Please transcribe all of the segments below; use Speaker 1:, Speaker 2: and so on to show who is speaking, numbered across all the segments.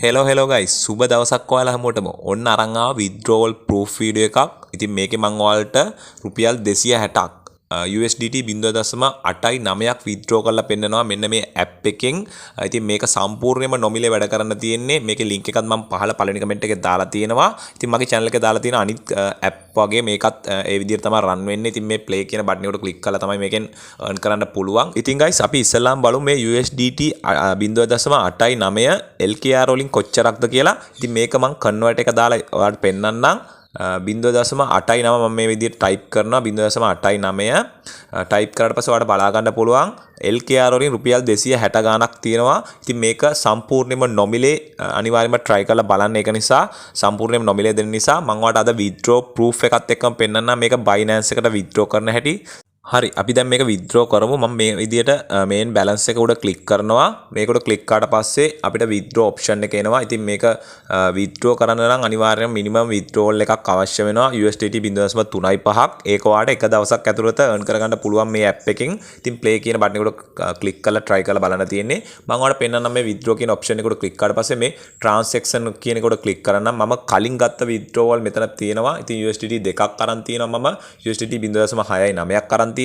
Speaker 1: hello guys සුබ දවසක් ඔයාලා හැමෝටම ඔන්න අරන් ආවා withdrawal proof video එකක්. ඉතින් මේකේ මම ඔයාලට රුපියල් 260ක් USDT 0.89ක් withdraw කරලා පෙන්නනවා මෙන්න මේ app එකෙන්. ඉතින් මේක සම්පූර්ණයෙන්ම නොමිලේ වැඩ කරන්න තියෙන්නේ. මේකේ link එකත් මම පහළ පළවෙනි comment එකේ දාලා තියෙනවා. ඉතින් මගේ channel එකේ දාලා තියෙන අනිත් app වගේ මේකත් ඒ විදිහට තමයි run වෙන්නේ. ඉතින් මේ play කියන button එකට click කරලා තමයි මේකෙන් earn කරන්න පුළුවන්. ඉතින් guys අපි ඉස්සෙල්ලාම බලමු මේ USDT 0.89 LKR වලින් කොච්චරක්ද කියලා. ඉතින් මේක මම convert එක දාලා ඔයාලට පෙන්නන්නම්. 0.89 මම මේ විදිහට type කරනවා 0.89 type කරාට පස්සේ ඔයාලට බලා ගන්න පුළුවන් LKR වලින් රුපියල් 260 ගාණක් තියෙනවා. ඉතින් මේක සම්පූර්ණයෙන්ම නොමිලේ අනිවාර්යයෙන්ම try කරලා බලන්න. ඒක නිසා සම්පූර්ණයෙන්ම නොමිලේ දෙන්න නිසා මම ඔයාලට අද withdraw proof එකත් එක්කම පෙන්නන්නම් මේක Binance එකට withdraw කරන හැටි. හරි අපි දැන් මේක withdraw කරමු. මම මේ විදිහට main balance එක උඩ click කරනවා. මේක උඩ click කරාට පස්සේ අපිට withdraw option එක එනවා. ඉතින් මේක withdraw කරන්න නම් අනිවාර්යයෙන්ම minimum withdrawal එකක් අවශ්‍ය වෙනවා USDT 0.35ක්. ඒක ඔයාලට එක දවසක් ඇතුළත earn කරගන්න පුළුවන් මේ app එකෙන්. ඉතින් play කියන button එක උඩ click කරලා try කරලා බලන්න තියෙන්නේ. මම ඔයාලට පෙන්නන්නම් මේ withdraw කියන option එක උඩ click කරාට පස්සේ මේ transaction කියන එක උඩ click කරන්නම්. මම කලින් ගත්ත withdrawal මෙතන තියෙනවා. ඉතින් USDT දෙකක් අරන් තියෙනවා මම USDT 0.69ක් අරන් තියෙනවා.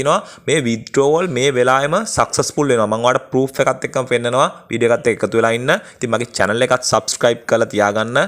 Speaker 1: මේ withdrawal මේ වෙලාවෙම successful වෙනවා. මම ඔයාලට proof එකත් එක්කම පෙන්නනවා. වීඩියෝ එකත් එක්ක එකතු වෙලා ඉන්න. ඉතින් මගේ channel එකත් subscribe කරලා තියාගන්න.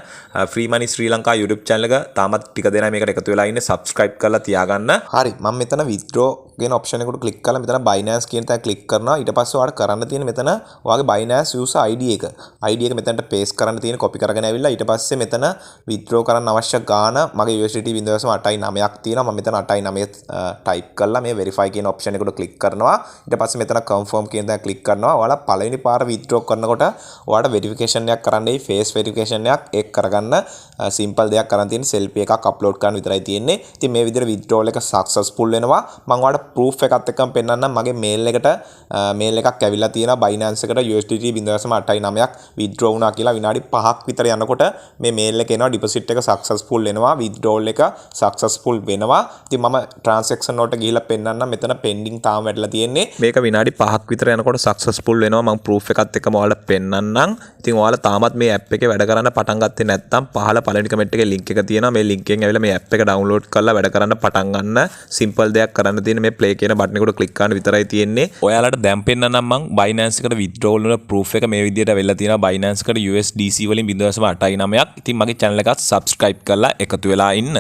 Speaker 1: Free Money Sri Lanka YouTube channel එක තාමත් ටික දෙනා මේකට එකතු වෙලා ඉන්නේ. subscribe කරලා තියාගන්න. හරි මම මෙතන withdraw කියන option එකට click කරලා මෙතන Binance කියන තැන click කරනවා. ඊට පස්සේ ඔයාලට කරන්න තියෙන මෙතන ඔයාගේ Binance user ID එක. ID එක මෙතනට paste කරන්න තියෙන copy කරගෙන ඇවිල්ලා ඊට පස්සේ මෙතන withdraw කරන්න අවශ්‍ය ගාණ මගේ USDT 0.89ක් තියෙනවා. මම මෙතන 89 type කරලා මේ verify කියන option එකට click කරනවා. ඊට පස්සේ මෙතන confirm කියන තැන click කරනවා. ඔයාලා පළවෙනි පාර withdraw කරනකොට ඔයාලට verification එකක් කරන්නයි face verification එකක් ඒක කරගන්න simple දෙයක් කරන් තියෙන selfie එකක් upload කරන්න විතරයි තියෙන්නේ. ඉතින් මේ විදිහට withdrawal එක successful වෙනවා. මම ඔයාලට proof එකත් එක්කම පෙන්නන්නම්. මගේ mail එකට mail එකක් ඇවිල්ලා තියෙනවා Binance එකට USDT 0.89ක් withdraw වුණා කියලා විනාඩි 5ක් විතර යනකොට මේ mail එක එනවා deposit එක successful වෙනවා withdrawal එක successful වෙනවා. ඉතින් මම transaction වලට ගිහිල්ලා පෙන්නන්නම්. මෙතන pending තාම වැඩිලා තියෙන්නේ. මේක විනාඩි 5ක් විතර යනකොට successful වෙනවා. මම proof එකත් එක්කම ඔයාලට පෙන්නන්නම්. ඉතින් ඔයාලා තාමත් මේ app එකේ වැඩ කරන්න පටන් ගත්තේ නැත්නම් පහළ පළවෙනි comment එකේ link එක තියෙනවා. මේ link එකෙන් ඇවිල්ලා මේ app එක download කරලා වැඩ කරන්න පටන් ගන්න. simple දෙයක් කරන්න තියෙන්නේ මේ play කියන button එක උඩ click කරන්න විතරයි තියෙන්නේ. ඔයාලට දැන් පෙන්නන්නම් මම Binance එකට withdrawal වල proof එක මේ විදිහට වෙලා තියෙනවා. Binance එකට USDC වලින් 0.89ක්. ඉතින් මගේ channel එකත් subscribe කරලා එකතු වෙලා ඉන්න.